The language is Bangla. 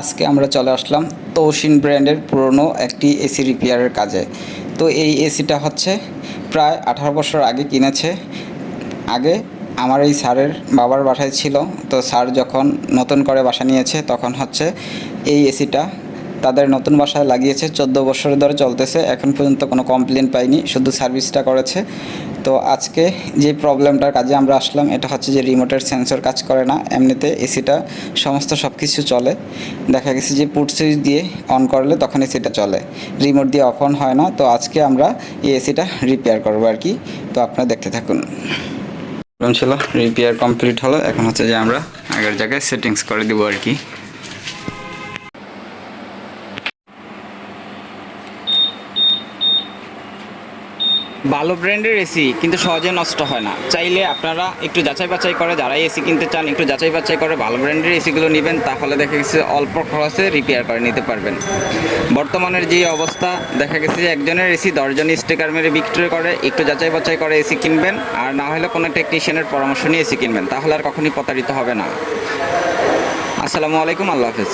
আজকে আমরা চলে আসলাম তৌসিন ব্র্যান্ডের পুরনো একটি এসি রিপেয়ারের কাজে। তো এই এসিটা হচ্ছে প্রায় 18 বছর আগে কিনেছে। আগে আমার এই স্যারের বাবার বাসায় ছিল। তো স্যার যখন নতুন করে বাসা নিয়েছে তখন হচ্ছে এই এসিটা তাদের নতুন বাসায় লাগিয়েছে। 14 বছর ধরে চলতেছে, এখন পর্যন্ত কোনো কমপ্লেন পাইনি, শুধু সার্ভিসটা করেছে। তো আজকে যে প্রবলেমটার কাজে আমরা আসলাম এটা হচ্ছে যে রিমোটের সেন্সর কাজ করে না। এমনিতে এসিটা সমস্ত সব কিছু চলে, দেখা গেছে যে পুট সুইচ দিয়ে অন করলে তখন এসিটা চলে, রিমোট দিয়ে অফ অন হয় না। তো আজকে আমরা এই এসিটা রিপেয়ার করবো আর কি। তো আপনারা দেখতে থাকুন। ছিল রিপেয়ার কমপ্লিট হলো, এখন হচ্ছে যে আমরা আগের জায়গায় সেটিংস করে দেবো আর কি। ভালো ব্র্যান্ডের এসি কিন্তু সহজে নষ্ট হয় না। চাইলে আপনারা একটু যাচাই বাছাই করে, যারা এসি কিনতে চান একটু যাচাই বাছাই করে ভালো ব্র্যান্ডের এসিগুলো নেবেন, তাহলে দেখা গেছে অল্প খরচে রিপেয়ার করে নিতে পারবেন। বর্তমানের যে অবস্থা, দেখা গেছে যে একজনের এসি 10 জন স্টিকার মেরে বিক্রি করে। একটু যাচাই বাছাই করে এসি কিনবেন, আর না হলে কোনো টেকনিশিয়ানের পরামর্শ নিয়ে এসি কিনবেন, তাহলে আর কখনই প্রতারিত হবে না। আসসালামু আলাইকুম, আল্লাহ হাফেজ।